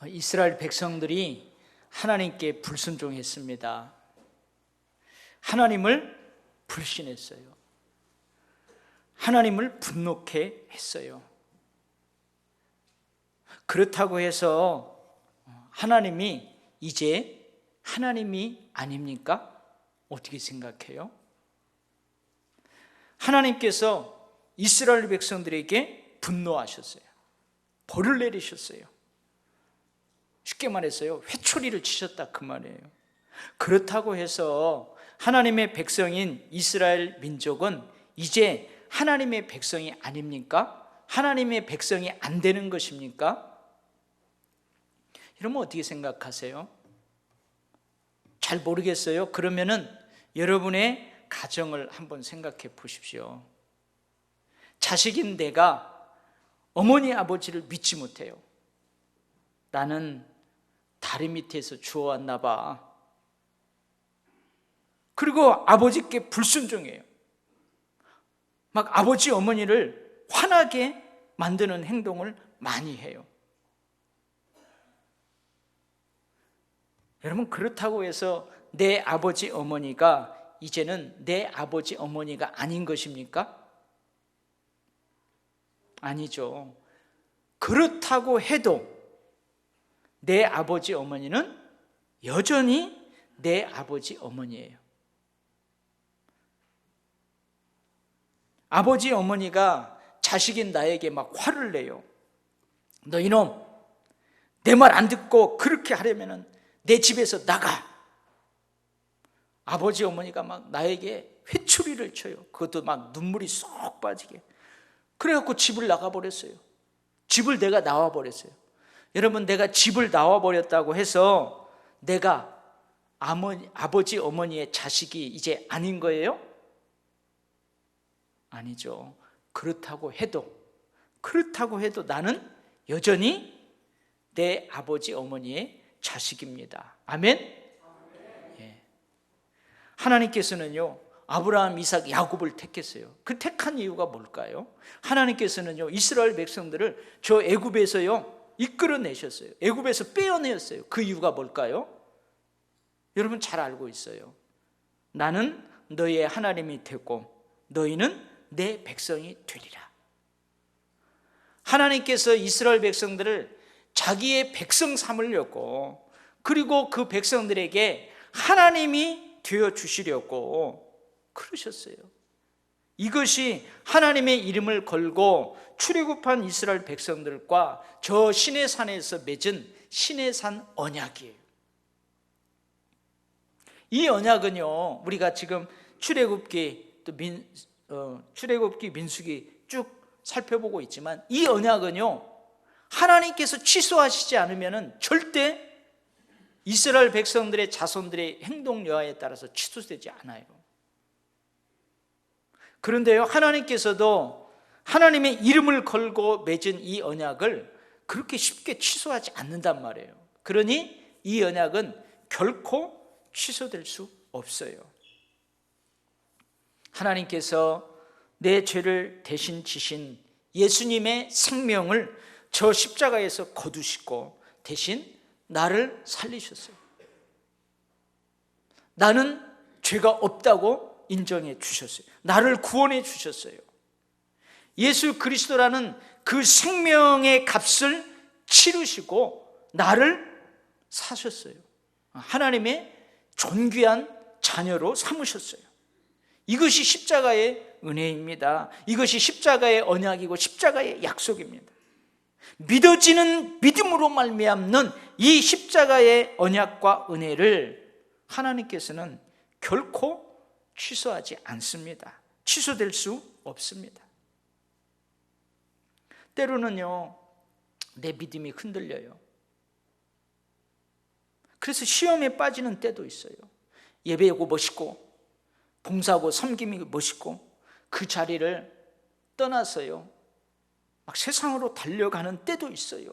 이스라엘 백성들이 하나님께 불순종했습니다. 하나님을 불신했어요. 하나님을 분노케 했어요. 그렇다고 해서 하나님이 이제 하나님이 아닙니까? 어떻게 생각해요? 하나님께서 이스라엘 백성들에게 분노하셨어요. 벌을 내리셨어요. 쉽게 말해서요, 회초리를 치셨다 그 말이에요. 그렇다고 해서 하나님의 백성인 이스라엘 민족은 이제 하나님의 백성이 아닙니까? 하나님의 백성이 안 되는 것입니까? 이러면 어떻게 생각하세요? 잘 모르겠어요. 그러면은 여러분의 가정을 한번 생각해 보십시오. 자식인 내가 어머니 아버지를 믿지 못해요. 나는 다리 밑에서 주워왔나 봐. 그리고 아버지께 불순종해요. 막 아버지 어머니를 화나게 만드는 행동을 많이 해요. 여러분, 그렇다고 해서 내 아버지 어머니가 이제는 내 아버지 어머니가 아닌 것입니까? 아니죠. 그렇다고 해도 내 아버지 어머니는 여전히 내 아버지 어머니예요. 아버지 어머니가 자식인 나에게 막 화를 내요. 너 이놈, 내 말 안 듣고 그렇게 하려면 내 집에서 나가. 아버지 어머니가 막 나에게 회초리를 쳐요. 그것도 막 눈물이 쏙 빠지게. 그래갖고 집을 나가버렸어요. 집을 내가 나와버렸어요. 여러분, 내가 집을 나와버렸다고 해서 내가 아버지 어머니의 자식이 이제 아닌 거예요? 아니죠. 그렇다고 해도 나는 여전히 내 아버지 어머니의 자식입니다. 아멘? 예. 하나님께서는요, 아브라함, 이삭, 야곱을 택했어요. 그 택한 이유가 뭘까요? 하나님께서는요, 이스라엘 백성들을 저 애굽에서요 이끌어내셨어요. 애굽에서 빼어내었어요. 그 이유가 뭘까요? 여러분 잘 알고 있어요. 나는 너희의 하나님이 되고 너희는 내 백성이 되리라. 하나님께서 이스라엘 백성들을 자기의 백성 삼으려고, 그리고 그 백성들에게 하나님이 되어 주시려고 그러셨어요. 이것이 하나님의 이름을 걸고 출애굽한 이스라엘 백성들과 저 시내 산에서 맺은 시내 산 언약이에요. 이 언약은요, 우리가 지금 출애굽기 민수기 쭉 살펴보고 있지만, 이 언약은요, 하나님께서 취소하시지 않으면 절대 이스라엘 백성들의 자손들의 행동 여하에 따라서 취소되지 않아요. 그런데요, 하나님께서도 하나님의 이름을 걸고 맺은 이 언약을 그렇게 쉽게 취소하지 않는단 말이에요. 그러니 이 언약은 결코 취소될 수 없어요. 하나님께서 내 죄를 대신 지신 예수님의 생명을 저 십자가에서 거두시고 대신 나를 살리셨어요. 나는 죄가 없다고 인정해 주셨어요. 나를 구원해 주셨어요. 예수 그리스도라는 그 생명의 값을 치르시고 나를 사셨어요. 하나님의 존귀한 자녀로 삼으셨어요. 이것이 십자가의 은혜입니다. 이것이 십자가의 언약이고 십자가의 약속입니다. 믿어지는 믿음으로 말미암는 이 십자가의 언약과 은혜를 하나님께서는 결코 취소하지 않습니다. 취소될 수 없습니다. 때로는요, 내 믿음이 흔들려요. 그래서 시험에 빠지는 때도 있어요. 예배하고 멋있고 봉사하고 섬김이 멋있고 그 자리를 떠나서요, 막 세상으로 달려가는 때도 있어요.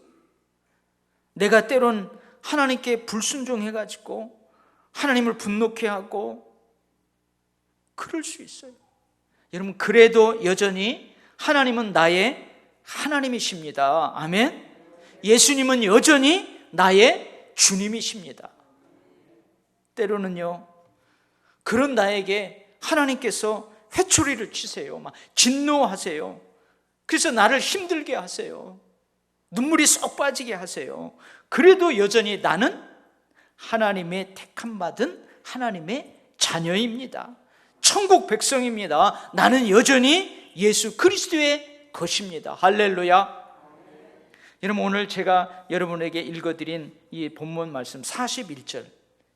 내가 때론 하나님께 불순종해가지고 하나님을 분노케 하고 그럴 수 있어요. 여러분, 그래도 여전히 하나님은 나의 하나님이십니다. 아멘. 예수님은 여전히 나의 주님이십니다. 때로는요, 그런 나에게 하나님께서 회초리를 치세요. 막 진노하세요. 그래서 나를 힘들게 하세요. 눈물이 쏙 빠지게 하세요. 그래도 여전히 나는 하나님의 택함 받은 하나님의 자녀입니다. 천국 백성입니다. 나는 여전히 예수 그리스도의 것입니다. 할렐루야. 여러분, 오늘 제가 여러분에게 읽어드린 이 본문 말씀 41절,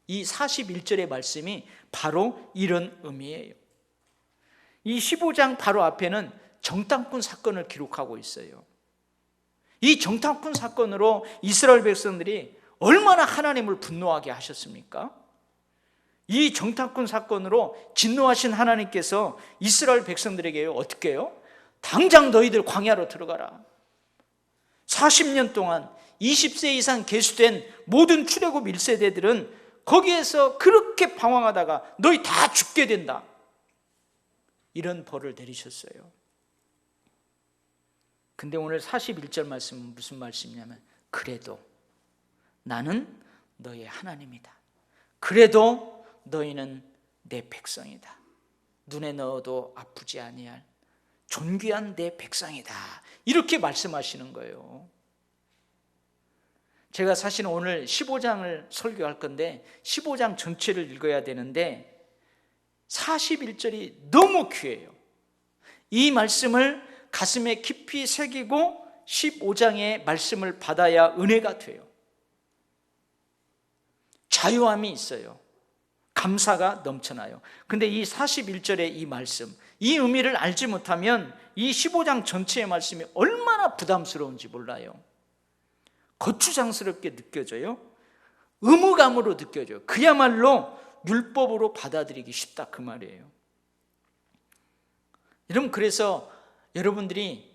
이 41절의 말씀이 바로 이런 의미예요. 이 15장 바로 앞에는 정탐꾼 사건을 기록하고 있어요. 이 정탐꾼 사건으로 이스라엘 백성들이 얼마나 하나님을 분노하게 하셨습니까? 이 정탐꾼 사건으로 진노하신 하나님께서 이스라엘 백성들에게 어떻게 해요? 당장 너희들 광야로 들어가라. 40년 동안 20세 이상 계수된 모든 출애굽 1세대들은 거기에서 그렇게 방황하다가 너희 다 죽게 된다, 이런 벌을 내리셨어요. 근데 오늘 41절 말씀은 무슨 말씀이냐면, 그래도 나는 너의 하나님이다. 그래도 너희는 내 백성이다. 눈에 넣어도 아프지 아니할 존귀한 내 백성이다. 이렇게 말씀하시는 거예요. 제가 사실은 오늘 15장을 설교할 건데 15장 전체를 읽어야 되는데 41절이 너무 귀해요. 이 말씀을 가슴에 깊이 새기고 15장의 말씀을 받아야 은혜가 돼요. 자유함이 있어요. 감사가 넘쳐나요. 근데 이 41절의 이 말씀, 이 의미를 알지 못하면 이 15장 전체의 말씀이 얼마나 부담스러운지 몰라요. 거추장스럽게 느껴져요. 의무감으로 느껴져요. 그야말로 율법으로 받아들이기 쉽다, 그 말이에요. 여러분, 그래서 여러분들이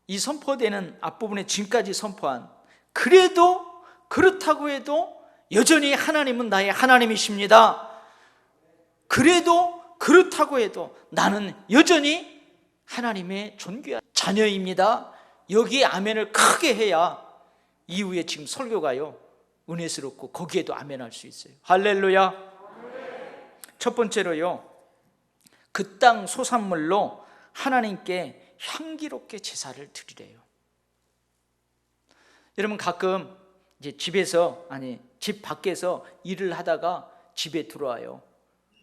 이 선포되는 앞부분에 지금까지 선포한, 그래도 그렇다고 해도 여전히 하나님은 나의 하나님이십니다. 그래도 그렇다고 해도 나는 여전히 하나님의 존귀한 자녀입니다. 여기에 아멘을 크게 해야 이후에 지금 설교가요 은혜스럽고 거기에도 아멘할 수 있어요. 할렐루야. 첫 번째로요, 그 땅 소산물로 하나님께 향기롭게 제사를 드리래요. 여러분, 가끔 이제 집 밖에서 일을 하다가 집에 들어와요.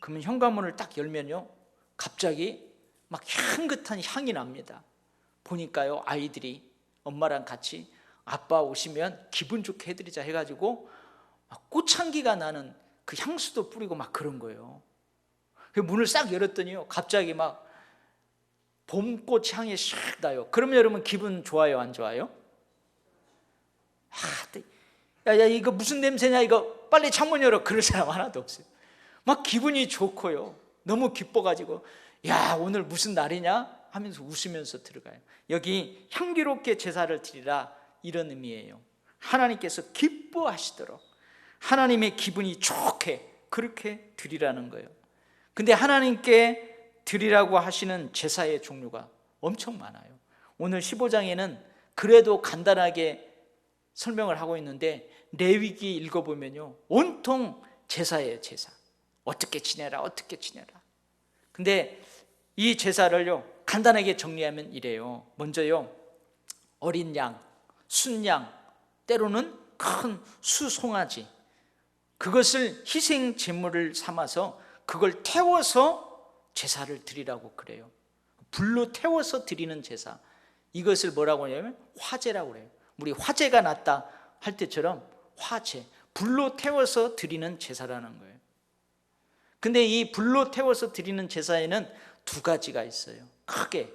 그러면 현관문을 딱 열면요, 갑자기 막 향긋한 향이 납니다. 보니까요, 아이들이 엄마랑 같이 아빠 오시면 기분 좋게 해드리자 해가지고 막 꽃향기가 나는 그 향수도 뿌리고 막 그런 거예요. 문을 싹 열었더니요, 갑자기 막 봄꽃 향이 샥 나요. 그러면 여러분 기분 좋아요, 안 좋아요? 야, 이거 무슨 냄새냐, 이거 빨리 창문 열어, 그럴 사람 하나도 없어요. 막 기분이 좋고요, 너무 기뻐가지고 야, 오늘 무슨 날이냐 하면서 웃으면서 들어가요. 여기 향기롭게 제사를 드리라, 이런 의미예요. 하나님께서 기뻐하시도록 하나님의 기분이 좋게 그렇게 드리라는 거예요. 근데 하나님께 드리라고 하시는 제사의 종류가 엄청 많아요. 오늘 15장에는 그래도 간단하게 설명을 하고 있는데 레위기 읽어보면요, 온통 제사예요. 제사. 어떻게 지내라, 어떻게 지내라. 근데 이 제사를요 간단하게 정리하면 이래요. 먼저요, 어린 양, 순양, 때로는 큰 수송아지, 그것을 희생 제물을 삼아서 그걸 태워서 제사를 드리라고 그래요. 불로 태워서 드리는 제사, 이것을 뭐라고 하냐면 화제라고 그래요. 우리 화제가 났다 할 때처럼 화제, 불로 태워서 드리는 제사라는 거예요. 근데 이 불로 태워서 드리는 제사에는 두 가지가 있어요. 크게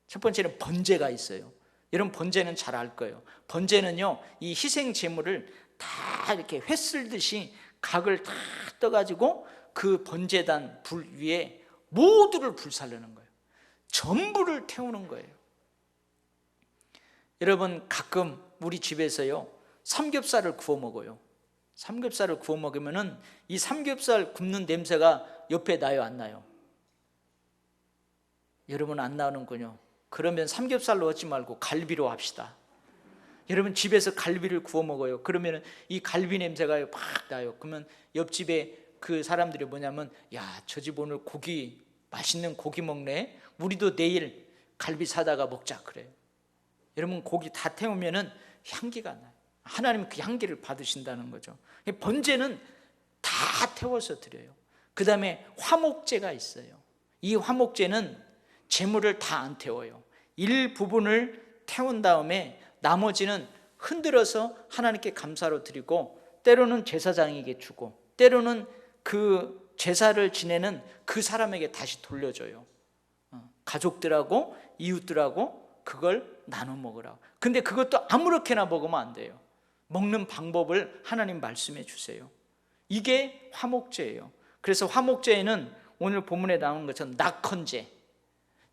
첫 번째는 번제가 있어요. 여러분, 번제는 잘 알 거예요. 번제는요, 이 희생 제물을 다 이렇게 회 쓸듯이 각을 다 떠가지고 그 번제단 불 위에 모두를 불살르는 거예요. 전부를 태우는 거예요. 여러분, 가끔 우리 집에서요 삼겹살을 구워 먹어요. 삼겹살을 구워 먹으면은 이 삼겹살 굽는 냄새가 옆에 나요, 안 나요? 여러분, 안 나는군요. 그러면 삼겹살로 하지 말고 갈비로 합시다. 여러분 집에서 갈비를 구워 먹어요. 그러면 이 갈비 냄새가 막 나요. 그러면 옆집에 그 사람들이 뭐냐면, 야, 저 집 오늘 고기, 맛있는 고기 먹네, 우리도 내일 갈비 사다가 먹자 그래요. 여러분 고기 다 태우면은 향기가 나요. 하나님은 그 향기를 받으신다는 거죠. 번제는 다 태워서 드려요. 그 다음에 화목제가 있어요. 이 화목제는 제물을 다 안 태워요. 일부분을 태운 다음에 나머지는 흔들어서 하나님께 감사로 드리고, 때로는 제사장에게 주고, 때로는 그 제사를 지내는 그 사람에게 다시 돌려줘요. 가족들하고 이웃들하고 그걸 나눠 먹으라고. 근데 그것도 아무렇게나 먹으면 안 돼요. 먹는 방법을 하나님 말씀해 주세요. 이게 화목제예요. 그래서 화목제에는 오늘 본문에 나오는 것처럼 낙헌제,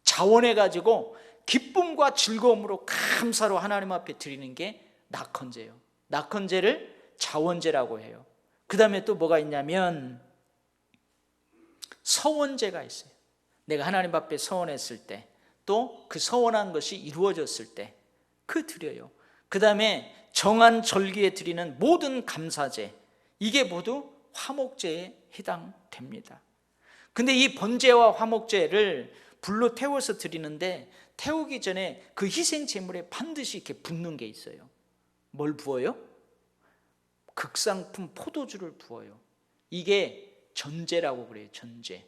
자원해가지고 기쁨과 즐거움으로 감사로 하나님 앞에 드리는 게 낙헌제예요. 낙헌제를 자원제라고 해요. 그 다음에 또 뭐가 있냐면 서원제가 있어요. 내가 하나님 앞에 서원했을 때, 또 그 서원한 것이 이루어졌을 때 그 드려요. 그 다음에 정한 절기에 드리는 모든 감사제, 이게 모두 화목제에 해당됩니다. 근데 이 번제와 화목제를 불로 태워서 드리는데, 태우기 전에 그 희생 제물에 반드시 이렇게 붓는 게 있어요. 뭘 부어요? 극상품 포도주를 부어요. 이게 전제라고 그래요. 전제.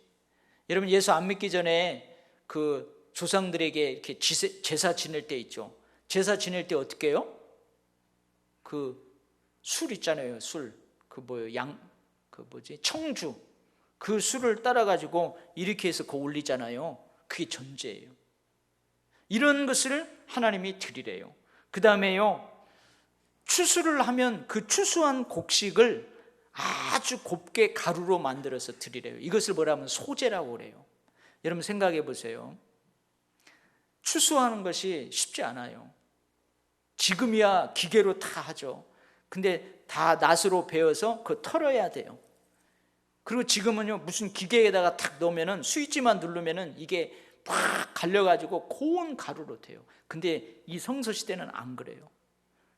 여러분 예수 안 믿기 전에 그 조상들에게 이렇게 제사 지낼 때 있죠. 제사 지낼 때 어떻게 해요? 그 술 있잖아요. 술. 그 뭐예요? 청주. 그 술을 따라 가지고 이렇게 해서 그 올리잖아요. 그게 전제예요. 이런 것을 하나님이 드리래요. 그 다음에요, 추수를 하면 그 추수한 곡식을 아주 곱게 가루로 만들어서 드리래요. 이것을 뭐라 하면 소제라고 그래요. 여러분 생각해 보세요. 추수하는 것이 쉽지 않아요. 지금이야 기계로 다 하죠. 근데 다 낫으로 베어서 그거 털어야 돼요. 그리고 지금은요, 무슨 기계에다가 탁 넣으면은 스위치만 누르면은 이게 막 갈려가지고 고운 가루로 돼요. 근데 이 성서시대는 안 그래요.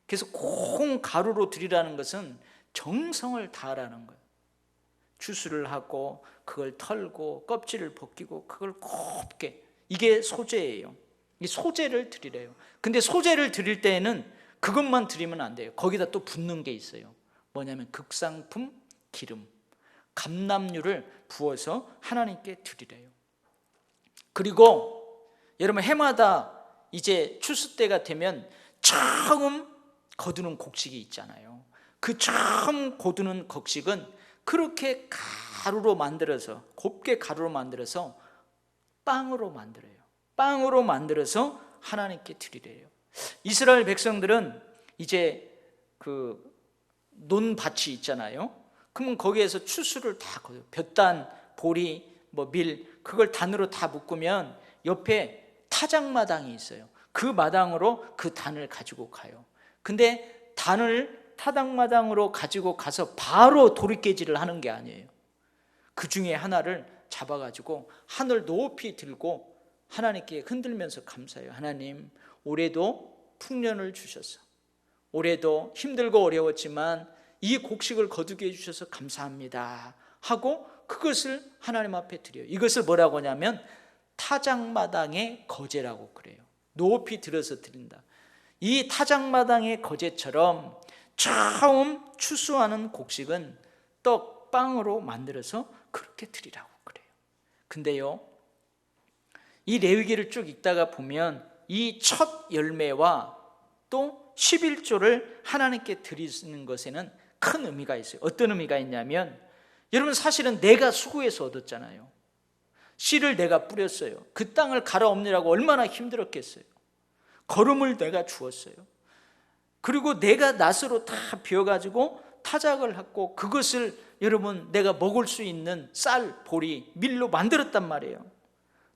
그래서 고운 가루로 드리라는 것은 정성을 다하라는 거예요. 추수를 하고 그걸 털고 껍질을 벗기고 그걸 곱게, 이게 소제예요. 이 소제를 드리래요. 근데 소제를 드릴 때에는 그것만 드리면 안 돼요. 거기다 또 붓는 게 있어요. 뭐냐면 극상품 기름, 감람유를 부어서 하나님께 드리래요. 그리고 여러분 해마다 이제 추수 때가 되면 처음 거두는 곡식이 있잖아요. 그 처음 거두는 곡식은 그렇게 가루로 만들어서, 곱게 가루로 만들어서 빵으로 만들어요. 빵으로 만들어서 하나님께 드리래요. 이스라엘 백성들은 이제 그 논밭이 있잖아요. 그러면 거기에서 추수를 다 거둬요. 볕단, 보리, 밀, 그걸 단으로 다 묶으면 옆에 타작마당이 있어요. 그 마당으로 그 단을 가지고 가요. 근데 단을 타작마당으로 가지고 가서 바로 도리깨질을 하는 게 아니에요. 그 중에 하나를 잡아가지고 하늘 높이 들고 하나님께 흔들면서 감사해요. 하나님, 올해도 풍년을 주셔서, 올해도 힘들고 어려웠지만 이 곡식을 거두게 해주셔서 감사합니다 하고 그것을 하나님 앞에 드려요. 이것을 뭐라고 하냐면 타작마당의 거제라고 그래요. 높이 들어서 드린다. 이 타작마당의 거제처럼 처음 추수하는 곡식은 떡, 빵으로 만들어서 그렇게 드리라고 그래요. 근데요, 이 레위기를 쭉 읽다가 보면 이 첫 열매와 또 11조를 하나님께 드리는 것에는 큰 의미가 있어요. 어떤 의미가 있냐면, 여러분 사실은 내가 수고해서 얻었잖아요. 씨를 내가 뿌렸어요. 그 땅을 갈아엎느라고 얼마나 힘들었겠어요. 거름을 내가 주었어요. 그리고 내가 낫으로 다 비워가지고 타작을 하고 그것을 여러분 내가 먹을 수 있는 쌀, 보리, 밀로 만들었단 말이에요.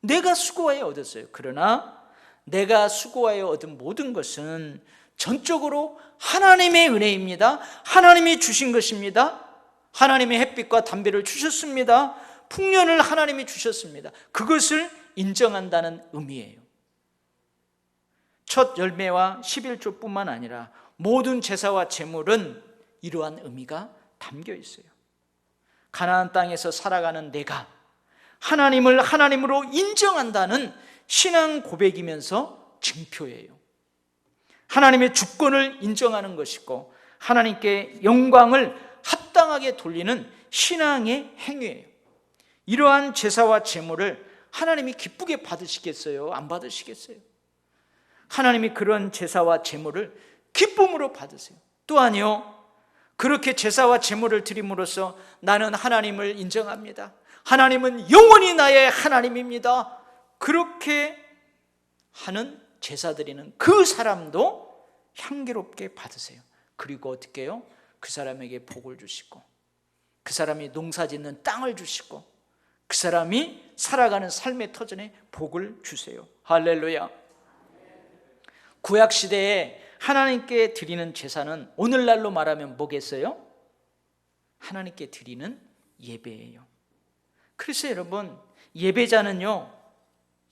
내가 수고하여 얻었어요. 그러나 내가 수고하여 얻은 모든 것은 전적으로 하나님의 은혜입니다. 하나님이 주신 것입니다. 하나님의 햇빛과 담배를 주셨습니다. 풍년을 하나님이 주셨습니다. 그것을 인정한다는 의미예요. 첫 열매와 11조뿐만 아니라 모든 제사와 제물은 이러한 의미가 담겨 있어요. 가나안 땅에서 살아가는 내가 하나님을 하나님으로 인정한다는 신앙 고백이면서 증표예요. 하나님의 주권을 인정하는 것이고 하나님께 영광을 합당하게 돌리는 신앙의 행위예요. 이러한 제사와 제물을 하나님이 기쁘게 받으시겠어요? 안 받으시겠어요? 하나님이 그런 제사와 제물을 기쁨으로 받으세요. 또한요, 그렇게 제사와 제물을 드림으로써 나는 하나님을 인정합니다. 하나님은 영원히 나의 하나님입니다. 그렇게 하는 제사 드리는 그 사람도 향기롭게 받으세요. 그리고 어떻게 해요? 그 사람에게 복을 주시고, 그 사람이 농사 짓는 땅을 주시고, 그 사람이 살아가는 삶의 터전에 복을 주세요. 할렐루야. 구약시대에 하나님께 드리는 제사는 오늘날로 말하면 뭐겠어요? 하나님께 드리는 예배예요. 그래서 여러분, 예배자는요,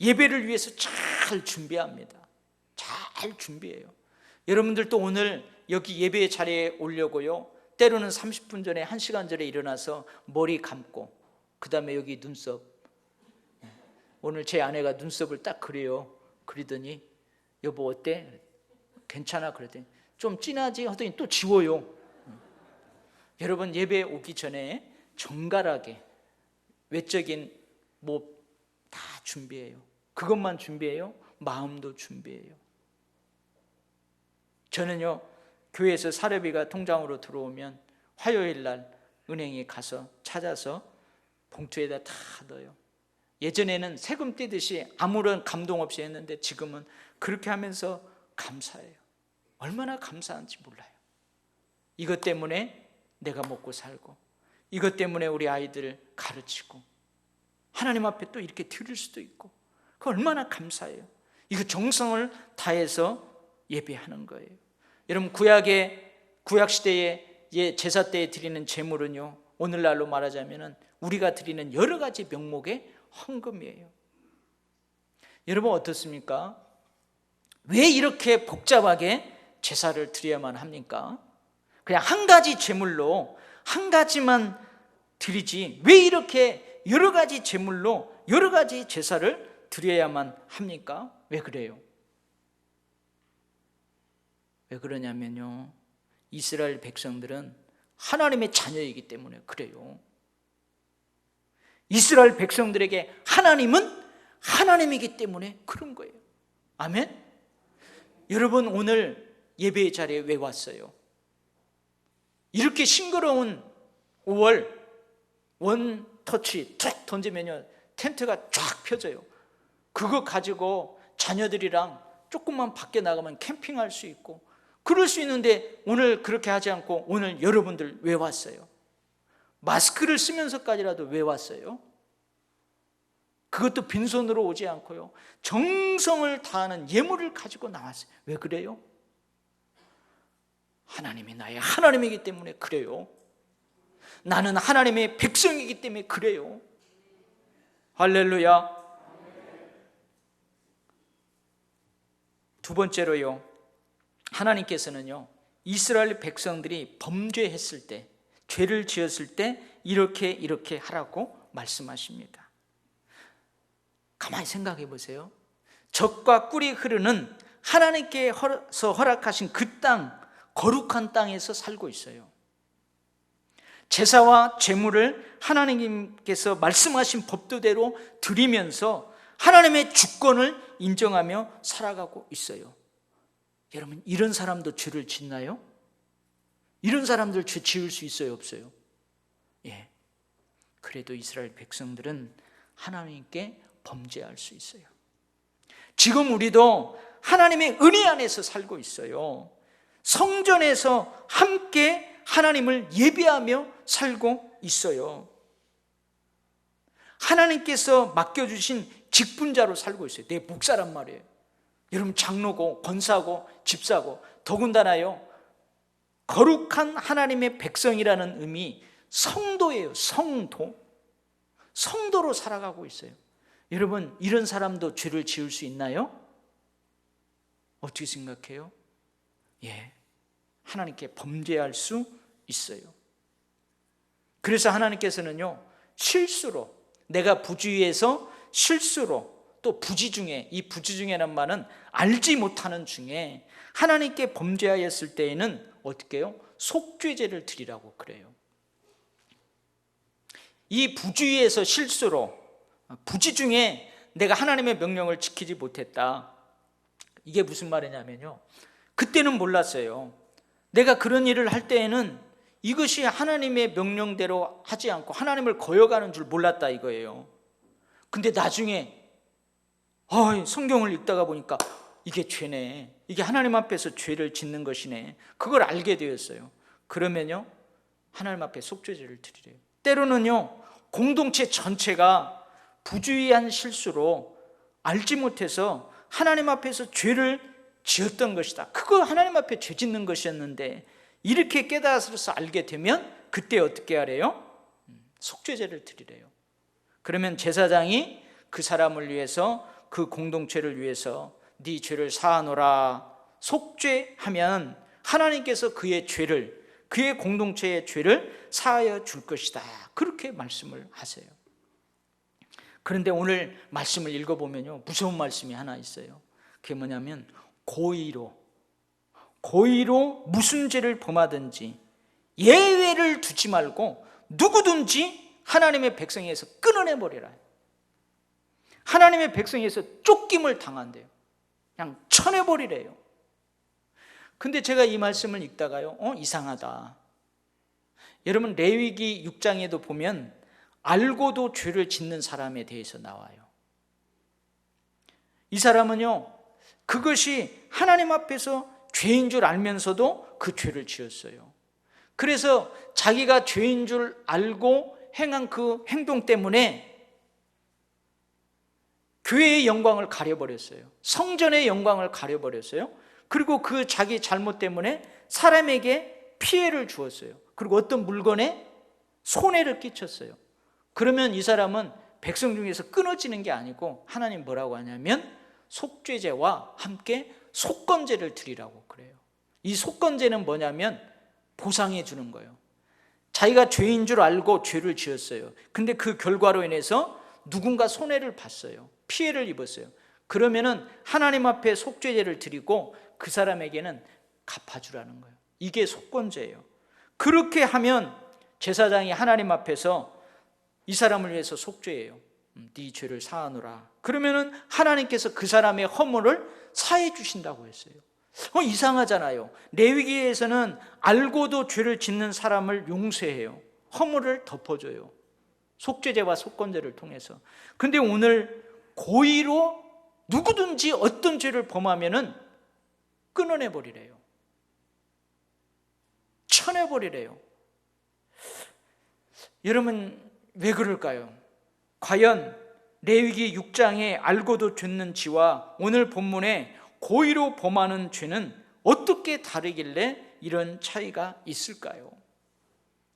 예배를 위해서 잘 준비합니다. 잘 준비해요. 여러분들도 오늘 여기 예배 자리에 오려고요, 때로는 30분 전에 1시간 전에 일어나서 머리 감고, 그 다음에 여기 눈썹, 오늘 제 아내가 눈썹을 딱 그리더니 여보 어때? 괜찮아? 그랬더니 좀 진하지? 하더니 또 지워요. 여러분, 예배 오기 전에 정갈하게 외적인 뭐 다 준비해요. 그것만 준비해요? 마음도 준비해요. 저는요, 교회에서 사례비가 통장으로 들어오면 화요일 날 은행에 가서 찾아서 봉투에다 다 넣어요. 예전에는 세금 떼듯이 아무런 감동 없이 했는데 지금은 그렇게 하면서 감사해요. 얼마나 감사한지 몰라요. 이것 때문에 내가 먹고 살고, 이것 때문에 우리 아이들을 가르치고, 하나님 앞에 또 이렇게 드릴 수도 있고, 그 얼마나 감사해요. 이거 정성을 다해서 예배하는 거예요. 여러분, 구약시대의 제사 때에 드리는 제물은요, 오늘날로 말하자면 우리가 드리는 여러 가지 명목의 헌금이에요. 여러분 어떻습니까? 왜 이렇게 복잡하게 제사를 드려야만 합니까? 그냥 한 가지 제물로 한 가지만 드리지 왜 이렇게 여러 가지 제물로 여러 가지 제사를 드려야만 합니까? 왜 그래요? 왜 그러냐면요, 이스라엘 백성들은 하나님의 자녀이기 때문에 그래요. 이스라엘 백성들에게 하나님은 하나님이기 때문에 그런 거예요. 아멘? 여러분, 오늘 예배의 자리에 왜 왔어요? 이렇게 싱그러운 5월 원터치 툭 던지면요, 텐트가 쫙 펴져요. 그거 가지고 자녀들이랑 조금만 밖에 나가면 캠핑할 수 있고 그럴 수 있는데 오늘 그렇게 하지 않고 오늘 여러분들 왜 왔어요? 마스크를 쓰면서까지라도 왜 왔어요? 그것도 빈손으로 오지 않고요, 정성을 다하는 예물을 가지고 나왔어요. 왜 그래요? 하나님이 나의 하나님이기 때문에 그래요. 나는 하나님의 백성이기 때문에 그래요. 할렐루야. 두 번째로요, 하나님께서는요, 이스라엘 백성들이 범죄했을 때, 죄를 지었을 때 이렇게 하라고 말씀하십니다. 가만히 생각해 보세요. 젖과 꿀이 흐르는 하나님께서 허락하신 그 땅, 거룩한 땅에서 살고 있어요. 제사와 제물을 하나님께서 말씀하신 법도대로 드리면서 하나님의 주권을 인정하며 살아가고 있어요. 여러분, 이런 사람도 죄를 짓나요? 이런 사람들 죄 지을 수 있어요, 없어요? 예. 그래도 이스라엘 백성들은 하나님께 범죄할 수 있어요. 지금 우리도 하나님의 은혜 안에서 살고 있어요. 성전에서 함께 하나님을 예배하며 살고 있어요. 하나님께서 맡겨주신 직분자로 살고 있어요. 내 목사란 말이에요. 여러분, 장로고 권사고 집사고, 더군다나요, 거룩한 하나님의 백성이라는 의미, 성도예요. 성도로 살아가고 있어요. 여러분, 이런 사람도 죄를 지을 수 있나요? 어떻게 생각해요? 하나님께 범죄할 수 있어요. 그래서 하나님께서는요, 실수로, 내가 부주의해서 실수로, 또 부지 중에, 이 부지 중에란 말은 알지 못하는 중에 하나님께 범죄하였을 때에는 어떻게 해요? 속죄제를 드리라고 그래요. 이 부주의해서 실수로, 부지 중에 내가 하나님의 명령을 지키지 못했다. 이게 무슨 말이냐면요, 그때는 몰랐어요. 내가 그런 일을 할 때에는 이것이 하나님의 명령대로 하지 않고 하나님을 거역하는 줄 몰랐다 이거예요. 근데 나중에 성경을 읽다가 보니까 이게 죄네, 이게 하나님 앞에서 죄를 짓는 것이네, 그걸 알게 되었어요. 그러면요, 하나님 앞에 속죄제를 드리래요. 때로는요, 공동체 전체가 부주의한 실수로 알지 못해서 하나님 앞에서 죄를 지었던 것이다, 그거 하나님 앞에 죄 짓는 것이었는데, 이렇게 깨달아서 알게 되면 그때 어떻게 하래요? 속죄제를 드리래요. 그러면 제사장이 그 사람을 위해서, 그 공동체를 위해서 네 죄를 사하노라 속죄하면 하나님께서 그의 죄를, 그의 공동체의 죄를 사하여 줄 것이다, 그렇게 말씀을 하세요. 그런데 오늘 말씀을 읽어보면요, 무서운 말씀이 하나 있어요. 그게 뭐냐면 고의로 무슨 죄를 범하든지 예외를 두지 말고 누구든지 하나님의 백성에서 끊어내버리라. 하나님의 백성에서 쫓김을 당한대요. 그냥 쳐내버리래요. 근데 제가 이 말씀을 읽다가요, 이상하다. 여러분, 레위기 6장에도 보면 알고도 죄를 짓는 사람에 대해서 나와요. 이 사람은요, 그것이 하나님 앞에서 죄인 줄 알면서도 그 죄를 지었어요. 그래서 자기가 죄인 줄 알고 행한 그 행동 때문에 교회의 영광을 가려버렸어요. 성전의 영광을 가려버렸어요. 그리고 그 자기 잘못 때문에 사람에게 피해를 주었어요. 그리고 어떤 물건에 손해를 끼쳤어요. 그러면 이 사람은 백성 중에서 끊어지는 게 아니고 하나님 뭐라고 하냐면 속죄제와 함께 속건제를 드리라고 그래요. 이 속건제는 뭐냐면 보상해 주는 거예요. 자기가 죄인 줄 알고 죄를 지었어요. 근데 그 결과로 인해서 누군가 손해를 봤어요. 피해를 입었어요. 그러면은 하나님 앞에 속죄제를 드리고 그 사람에게는 갚아주라는 거예요. 이게 속건제예요. 그렇게 하면 제사장이 하나님 앞에서 이 사람을 위해서 속죄해요. 네 죄를 사하노라. 그러면은 하나님께서 그 사람의 허물을 사해 주신다고 했어요. 이상하잖아요. 레위기에서는 알고도 죄를 짓는 사람을 용서해요. 허물을 덮어줘요. 속죄제와 속건제를 통해서. 근데 오늘 고의로 누구든지 어떤 죄를 범하면은 끊어내버리래요. 쳐내버리래요. 여러분, 왜 그럴까요? 과연 레위기 6장에 알고도 짓는 지와 오늘 본문에 고의로 범하는 죄는 어떻게 다르길래 이런 차이가 있을까요?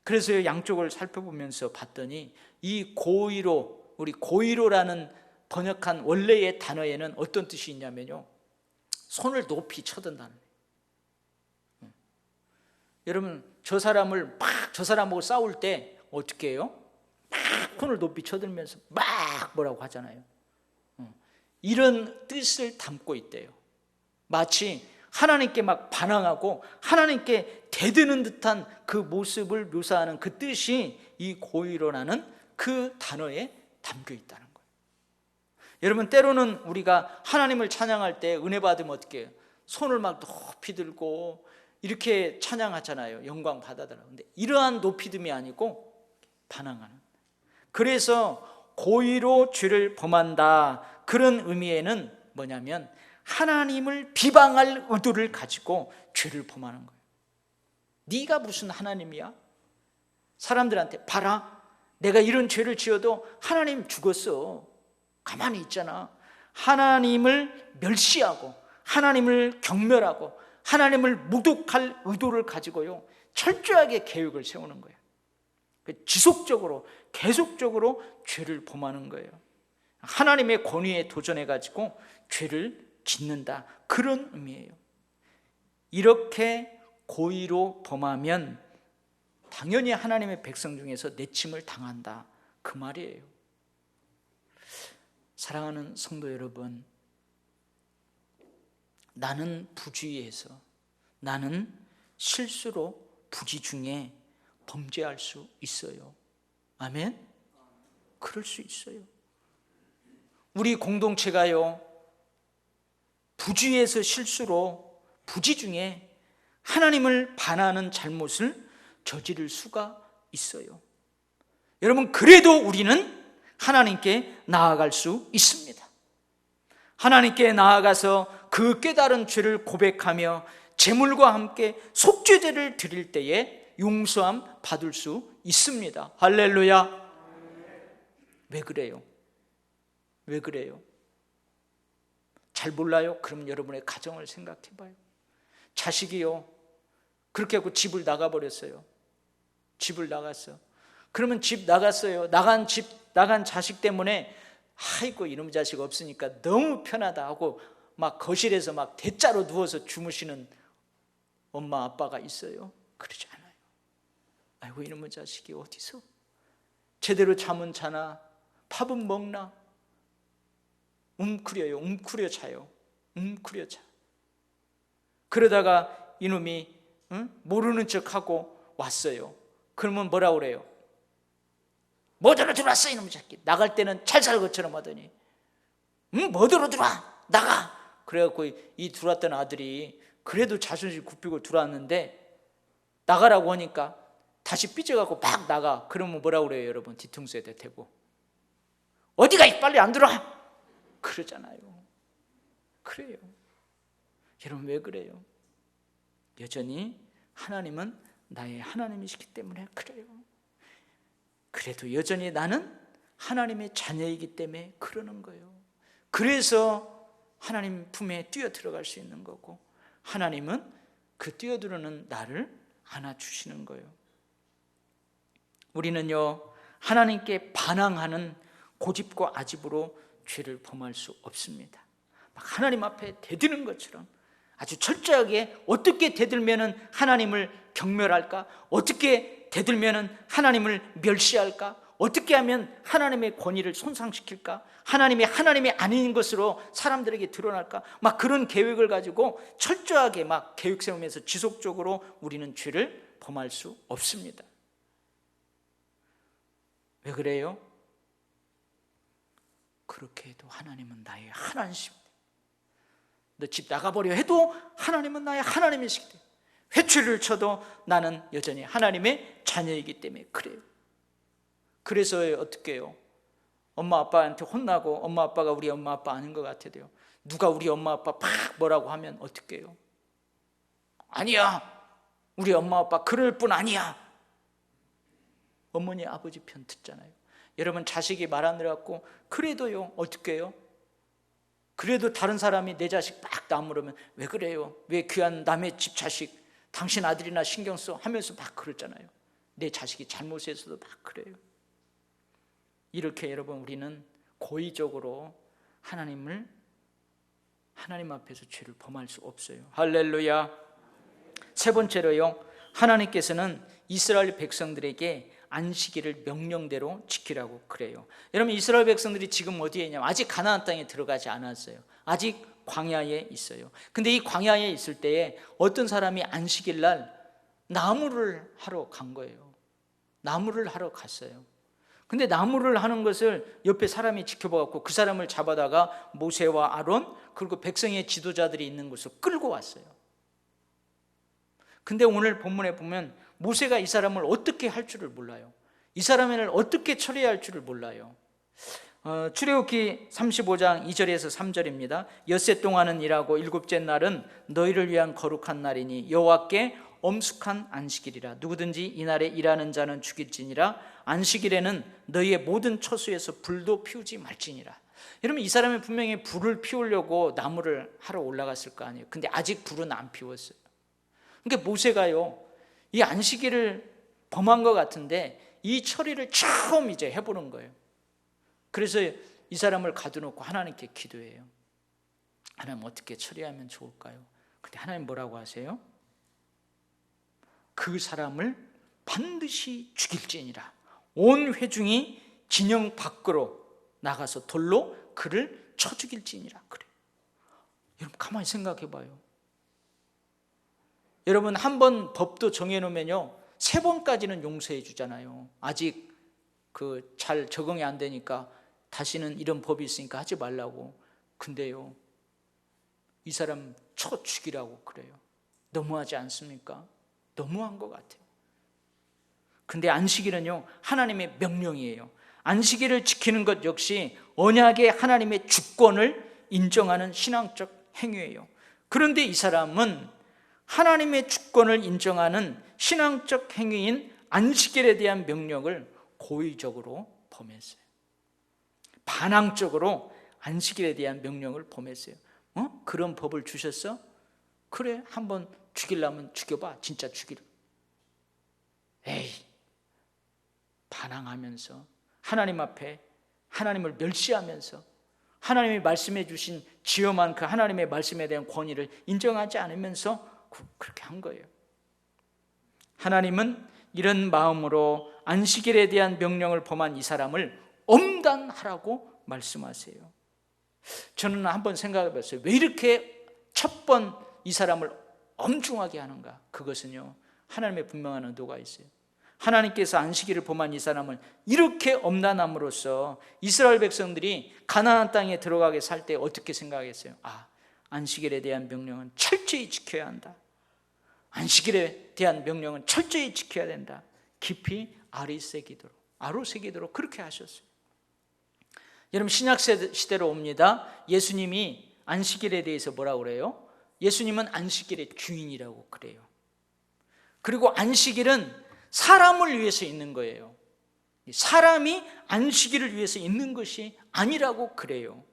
그래서 양쪽을 살펴보면서 봤더니 이 고의로, 우리 고의로라는 번역한 원래의 단어에는 어떤 뜻이 있냐면요, 손을 높이 쳐든다는 거예요. 여러분, 저 사람하고 싸울 때 어떻게 해요? 막 손을 높이 쳐들면서 막 뭐라고 하잖아요. 이런 뜻을 담고 있대요. 마치 하나님께 막 반항하고 하나님께 대드는 듯한 그 모습을 묘사하는 그 뜻이 이 고의로라는 그 단어에 담겨 있다는 거예요. 여러분, 때로는 우리가 하나님을 찬양할 때 은혜 받으면 어떻게 해요? 손을 막 높이 들고 이렇게 찬양하잖아요. 영광 받아달라. 근데 이러한 높이듦이 아니고 반항하는. 그래서 고의로 죄를 범한다, 그런 의미에는 뭐냐면 하나님을 비방할 의도를 가지고 죄를 범하는 거예요. 네가 무슨 하나님이야? 사람들한테 봐라, 내가 이런 죄를 지어도 하나님 죽었어, 가만히 있잖아. 하나님을 멸시하고 하나님을 경멸하고 하나님을 모독할 의도를 가지고요, 철저하게 계획을 세우는 거예요. 지속적으로 계속적으로 죄를 범하는 거예요. 하나님의 권위에 도전해 가지고 죄를 짓는다, 그런 의미예요. 이렇게 고의로 범하면 당연히 하나님의 백성 중에서 내침을 당한다, 그 말이에요. 사랑하는 성도 여러분, 나는 부주의해서, 나는 실수로 부지 중에 범죄할 수 있어요. 아멘? 그럴 수 있어요. 우리 공동체가요, 부주의해서 실수로 부지 중에 하나님을 반하는 잘못을 저지를 수가 있어요. 여러분, 그래도 우리는 하나님께 나아갈 수 있습니다. 하나님께 나아가서 그 깨달은 죄를 고백하며 제물과 함께 속죄제를 드릴 때에 용서함 받을 수 있습니다. 할렐루야. 왜 그래요? 왜 그래요? 잘 몰라요? 그럼 여러분의 가정을 생각해 봐요. 자식이요, 그렇게 하고 집을 나가버렸어요. 집을 나갔어. 그러면 집 나갔어요. 나간 자식 때문에 아이고 이놈 자식 없으니까 너무 편하다 하고 막 거실에서 막 대자로 누워서 주무시는 엄마 아빠가 있어요? 그러지 않아요. 아이고 이놈의 자식이 어디서 제대로 잠은 자나 밥은 먹나, 웅크려 자요. 웅크려 자. 그러다가 이놈이 모르는 척하고 왔어요. 그러면 뭐라고 그래요? 뭐더러 들어왔어 이놈의 새끼. 나갈 때는 찰살 것처럼 하더니 뭐더러 들어와, 나가. 그래갖고 이 들어왔던 아들이 그래도 자존심 굽히고 들어왔는데 나가라고 하니까 다시 삐져갖고 막 나가. 그러면 뭐라고 그래요 여러분? 뒤통수에 대고 어디가 빨리 안 들어와, 그러잖아요. 그래요. 여러분, 왜 그래요? 여전히 하나님은 나의 하나님이시기 때문에 그래요. 그래도 여전히 나는 하나님의 자녀이기 때문에 그러는 거예요. 그래서 하나님 품에 뛰어 들어갈 수 있는 거고, 하나님은 그 뛰어들어오는 나를 안아주시는 거예요. 우리는요, 하나님께 반항하는 고집과 아집으로 죄를 범할 수 없습니다. 막 하나님 앞에 대드는 것처럼 아주 철저하게 어떻게 대들면은 하나님을 경멸할까? 어떻게 대들면은 하나님을 멸시할까? 어떻게 하면 하나님의 권위를 손상시킬까? 하나님이 아닌 것으로 사람들에게 드러날까? 막 그런 계획을 가지고 철저하게 막 계획 세우면서 지속적으로 우리는 죄를 범할 수 없습니다. 왜 그래요? 그렇게 해도 하나님은 나의 하나님이십니다. 너 집 나가버려 해도 하나님은 나의 하나님이시기 때문에, 회초리를 쳐도 나는 여전히 하나님의 자녀이기 때문에 그래요. 그래서 어떻게 해요? 엄마 아빠한테 혼나고 엄마 아빠가 우리 엄마 아빠 아닌 것 같아도요, 누가 우리 엄마 아빠 팍 뭐라고 하면 어떻게 해요? 아니야, 우리 엄마 아빠 그럴 뿐 아니야. 어머니 아버지 편 듣잖아요. 여러분, 자식이 말 안 들어갖고 그래도요 어떻게 해요? 그래도 다른 사람이 내 자식 막 나무르면 왜 그래요? 왜 귀한 남의 집 자식 당신 아들이나 신경 써 하면서 막 그러잖아요. 내 자식이 잘못해서도 막 그래요. 이렇게 여러분, 우리는 고의적으로 하나님 앞에서 죄를 범할 수 없어요. 할렐루야. 세 번째로요, 하나님께서는 이스라엘 백성들에게 안식일을 명령대로 지키라고 그래요. 여러분, 이스라엘 백성들이 지금 어디에 있냐면 아직 가나안 땅에 들어가지 않았어요. 아직 광야에 있어요. 근데 이 광야에 있을 때에 어떤 사람이 안식일 날 나무를 하러 간 거예요. 나무를 하러 갔어요. 근데 나무를 하는 것을 옆에 사람이 지켜봐갖고 그 사람을 잡아다가 모세와 아론 그리고 백성의 지도자들이 있는 곳으로 끌고 왔어요. 근데 오늘 본문에 보면 모세가 이 사람을 어떻게 할 줄을 몰라요. 이 사람을 어떻게 처리해야 할 줄을 몰라요. 출애굽기 35장 2절에서 3절입니다. 엿새 동안은 일하고 일곱째 날은 너희를 위한 거룩한 날이니 여호와께 엄숙한 안식일이라. 누구든지 이날에 일하는 자는 죽일지니라. 안식일에는 너희의 모든 처소에서 불도 피우지 말지니라. 여러분, 이 사람이 분명히 불을 피우려고 나무를 하러 올라갔을 거 아니에요. 근데 아직 불은 안 피웠어요. 그러니까 모세가요, 이 안식일을 범한 것 같은데 이 처리를 처음 이제 해보는 거예요. 그래서 이 사람을 가둬놓고 하나님께 기도해요. 하나님 어떻게 처리하면 좋을까요? 근데 하나님 뭐라고 하세요? 그 사람을 반드시 죽일지니라. 온 회중이 진영 밖으로 나가서 돌로 그를 쳐 죽일지니라. 그래요. 여러분 가만히 생각해 봐요. 여러분 한 번 법도 정해놓으면요 3번까지는 용서해 주잖아요. 아직 잘 적응이 안 되니까 다시는 이런 법이 있으니까 하지 말라고. 근데요 이 사람 쳐 죽이라고 그래요. 너무하지 않습니까? 너무한 것 같아요. 근데 안식일은요 하나님의 명령이에요. 안식일을 지키는 것 역시 언약의 하나님의 주권을 인정하는 신앙적 행위예요. 그런데 이 사람은 하나님의 주권을 인정하는 신앙적 행위인 안식일에 대한 명령을 고의적으로 범했어요. 반항적으로 안식일에 대한 명령을 범했어요. 그런 법을 주셨어? 그래, 한번 죽이려면 죽여봐. 진짜 죽이려. 에이, 반항하면서 하나님 앞에 하나님을 멸시하면서 하나님이 말씀해 주신 지엄한 그 하나님의 말씀에 대한 권위를 인정하지 않으면서 그렇게 한 거예요. 하나님은 이런 마음으로 안식일에 대한 명령을 범한 이 사람을 엄단하라고 말씀하세요. 저는 한번 생각해 봤어요. 왜 이렇게 첫 번 이 사람을 엄중하게 하는가? 그것은요 하나님의 분명한 의도가 있어요. 하나님께서 안식일을 범한 이 사람을 이렇게 엄단함으로써 이스라엘 백성들이 가나안 땅에 들어가게 살 때 어떻게 생각했어요? 안식일에 대한 명령은 철저히 지켜야 한다. 안식일에 대한 명령은 철저히 지켜야 된다. 깊이 아로새기도록 그렇게 하셨어요. 여러분 신약 시대로 옵니다. 예수님이 안식일에 대해서 뭐라고 그래요? 예수님은 안식일의 주인이라고 그래요. 그리고 안식일은 사람을 위해서 있는 거예요. 사람이 안식일을 위해서 있는 것이 아니라고 그래요.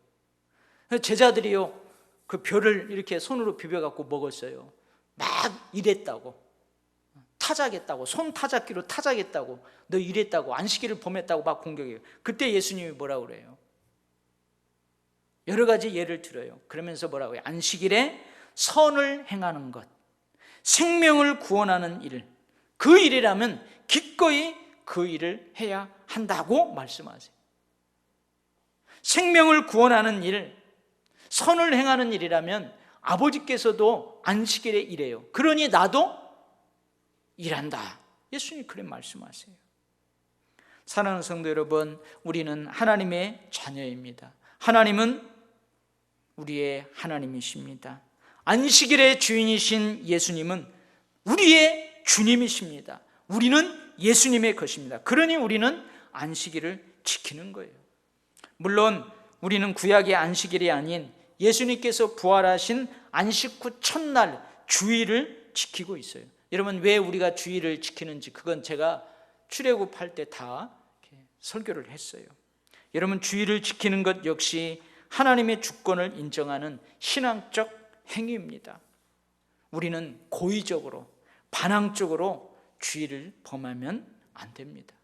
제자들이요 그 벼를 이렇게 손으로 비벼갖고 먹었어요. 막 이랬다고, 타작했다고, 손 타작기로 타작했다고, 너 이랬다고, 안식일을 범했다고 막 공격해요. 그때 예수님이 뭐라고 그래요? 여러 가지 예를 들어요. 그러면서 뭐라고 해요? 안식일에 선을 행하는 것, 생명을 구원하는 일, 그 일이라면 기꺼이 그 일을 해야 한다고 말씀하세요. 생명을 구원하는 일, 선을 행하는 일이라면 아버지께서도 안식일에 일해요. 그러니 나도 일한다. 예수님이 그런 말씀하세요. 사랑하는 성도 여러분, 우리는 하나님의 자녀입니다. 하나님은 우리의 하나님이십니다. 안식일의 주인이신 예수님은 우리의 주님이십니다. 우리는 예수님의 것입니다. 그러니 우리는 안식일을 지키는 거예요. 물론 우리는 구약의 안식일이 아닌 예수님께서 부활하신 안식 후 첫날 주일을 지키고 있어요. 여러분 왜 우리가 주일을 지키는지 그건 제가 출애굽할 때 다 설교를 했어요. 여러분 주일을 지키는 것 역시 하나님의 주권을 인정하는 신앙적 행위입니다. 우리는 고의적으로 반항적으로 주일을 범하면 안 됩니다.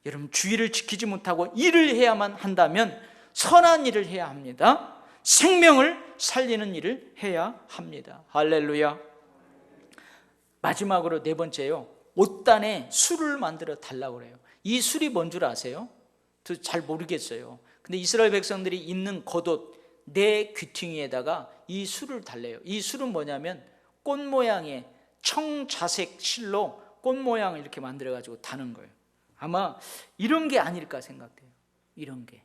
여러분 주일을 지키지 못하고 일을 해야만 한다면 선한 일을 해야 합니다. 생명을 살리는 일을 해야 합니다. 할렐루야. 마지막으로 4번째요, 옷단에 술을 만들어 달라고 그래요. 이 술이 뭔 줄 아세요? 잘 모르겠어요. 근데 이스라엘 백성들이 입는 겉옷 4 귀퉁이에다가 이 술을 달래요. 이 술은 뭐냐면 꽃 모양의 청자색 실로 꽃 모양을 이렇게 만들어 가지고 다는 거예요. 아마 이런 게 아닐까 생각돼요. 이런 게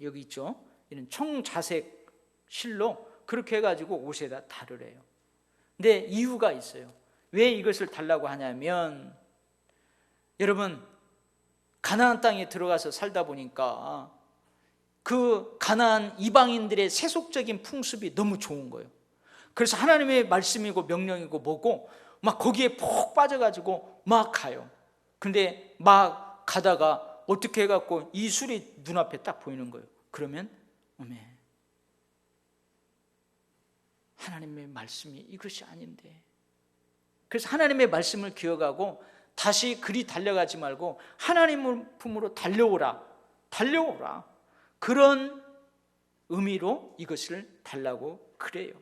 여기 있죠. 이런 청자색 실로 그렇게 해가지고 옷에다 다르래요. 근데 이유가 있어요. 왜 이것을 달라고 하냐면 여러분 가나안 땅에 들어가서 살다 보니까 그 가나안 이방인들의 세속적인 풍습이 너무 좋은 거예요. 그래서 하나님의 말씀이고 명령이고 뭐고 막 거기에 푹 빠져가지고 막 가요. 근데 막 가다가 어떻게 해갖고 이 술이 눈앞에 딱 보이는 거예요. 그러면 하나님의 말씀이 이것이 아닌데, 그래서 하나님의 말씀을 기억하고 다시 그리 달려가지 말고 하나님의 품으로 달려오라. 그런 의미로 이것을 달라고 그래요.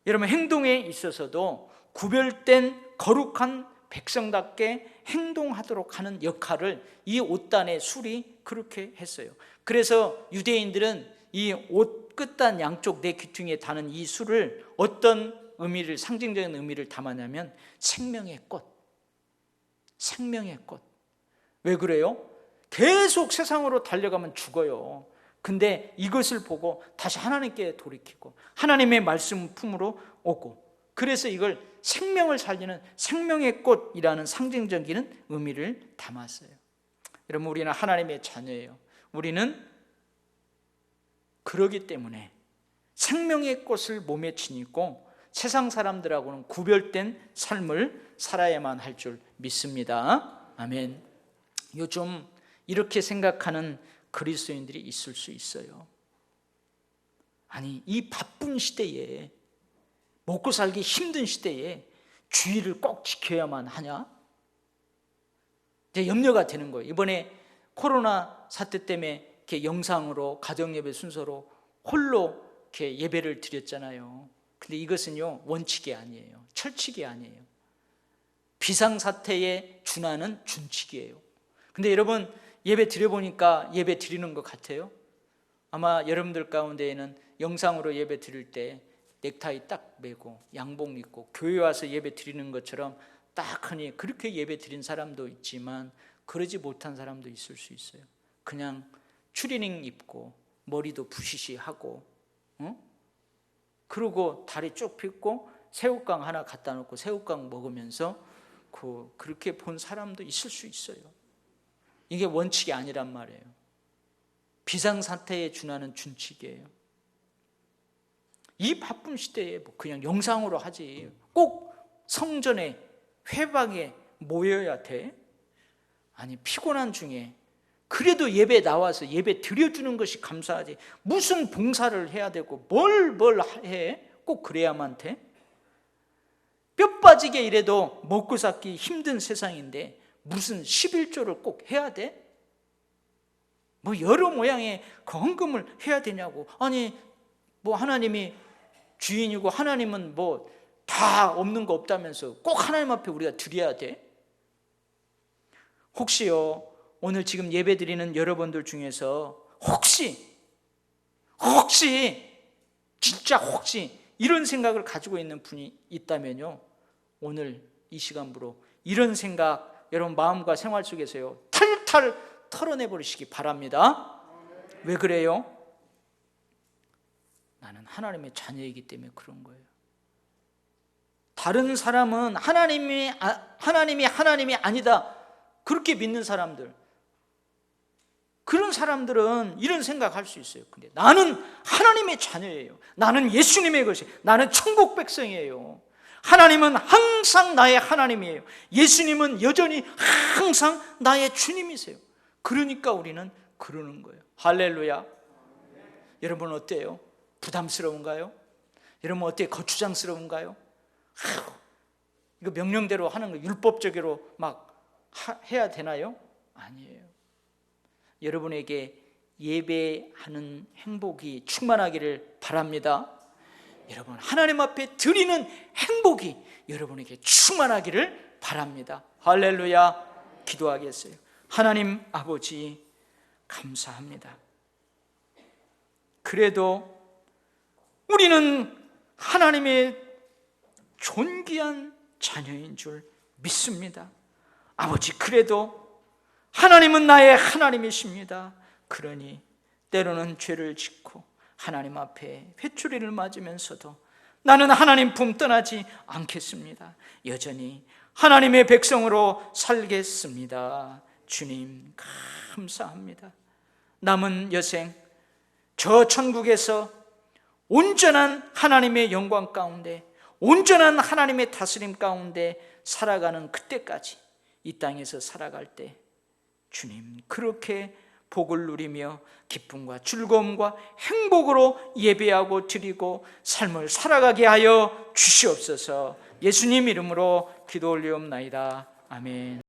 여러분, 행동에 있어서도 구별된 거룩한 백성답게 행동하도록 하는 역할을 이 옷단의 술이 그렇게 했어요. 그래서 유대인들은 이 옷 끝단 양쪽 네 귀퉁이에 다는 이 술을 어떤 의미를, 상징적인 의미를 담았냐면 생명의 꽃, 생명의 꽃. 왜 그래요? 계속 세상으로 달려가면 죽어요. 근데 이것을 보고 다시 하나님께 돌이키고 하나님의 말씀 품으로 오고, 그래서 이걸 생명을 살리는 생명의 꽃이라는 상징적인 의미를 담았어요. 여러분, 우리는 하나님의 자녀예요. 우리는 그러기 때문에 생명의 꽃을 몸에 지니고 세상 사람들하고는 구별된 삶을 살아야만 할 줄 믿습니다. 아멘. 요즘 이렇게 생각하는 그리스도인들이 있을 수 있어요. 아니, 이 바쁜 시대에, 먹고 살기 힘든 시대에 주의를 꼭 지켜야만 하냐? 이제 염려가 되는 거예요. 이번에 코로나 사태 때문에 이렇게 영상으로 가정예배 순서로 홀로 이렇게 예배를 드렸잖아요. 근데 이것은요, 원칙이 아니에요. 철칙이 아니에요. 비상사태에 준하는 준칙이에요. 근데 여러분, 예배 드려보니까 예배 드리는 것 같아요? 아마 여러분들 가운데에는 영상으로 예배 드릴 때 넥타이 딱 매고 양복 입고 교회 와서 예배 드리는 것처럼 딱 하니 그렇게 예배 드린 사람도 있지만 그러지 못한 사람도 있을 수 있어요. 그냥 추리닝 입고 머리도 부시시 하고, 그러고 다리 쭉 펴고 새우깡 하나 갖다 놓고 새우깡 먹으면서 그렇게 본 사람도 있을 수 있어요. 이게 원칙이 아니란 말이에요. 비상사태에 준하는 준칙이에요. 이 바쁜 시대에 그냥 영상으로 하지 꼭 성전에 회방에 모여야 돼? 아니, 피곤한 중에 그래도 예배 나와서 예배 드려주는 것이 감사하지 무슨 봉사를 해야 되고 뭘 해? 꼭 그래야만 돼? 뼈 빠지게 일해도 먹고 살기 힘든 세상인데 무슨 11조를 꼭 해야 돼? 여러 모양의 헌금을 해야 되냐고. 아니, 하나님이 주인이고 하나님은 다 없는 거 없다면서 꼭 하나님 앞에 우리가 드려야 돼? 혹시요, 오늘 지금 예배 드리는 여러분들 중에서 진짜 혹시 이런 생각을 가지고 있는 분이 있다면요, 오늘 이 시간부로 이런 생각 여러분 마음과 생활 속에서요 탈탈 털어내버리시기 바랍니다. 왜 그래요? 나는 하나님의 자녀이기 때문에 그런 거예요. 다른 사람은 하나님이 아니다 그렇게 믿는 사람들, 그런 사람들은 이런 생각할 수 있어요. 근데 나는 하나님의 자녀예요. 나는 예수님의 것이, 나는 천국 백성이에요. 하나님은 항상 나의 하나님이에요. 예수님은 여전히 항상 나의 주님이세요. 그러니까 우리는 그러는 거예요. 할렐루야. 여러분 어때요? 부담스러운가요? 여러분 어때요? 거추장스러운가요? 이거 명령대로 하는 거 율법적으로 막 해야 되나요? 아니에요. 여러분에게 예배하는 행복이 충만하기를 바랍니다. 여러분, 하나님 앞에 드리는 행복이 여러분에게 충만하기를 바랍니다. 할렐루야. 기도하겠어요. 하나님 아버지, 감사합니다. 그래도 우리는 하나님의 존귀한 자녀인 줄 믿습니다. 아버지, 그래도 하나님은 나의 하나님이십니다. 그러니 때로는 죄를 짓고 하나님 앞에 회초리를 맞으면서도 나는 하나님 품 떠나지 않겠습니다. 여전히 하나님의 백성으로 살겠습니다. 주님, 감사합니다. 남은 여생 저 천국에서 온전한 하나님의 영광 가운데, 온전한 하나님의 다스림 가운데 살아가는 그때까지, 이 땅에서 살아갈 때 주님, 그렇게 복을 누리며 기쁨과 즐거움과 행복으로 예배하고 드리고 삶을 살아가게 하여 주시옵소서. 예수님 이름으로 기도 올리옵나이다. 아멘.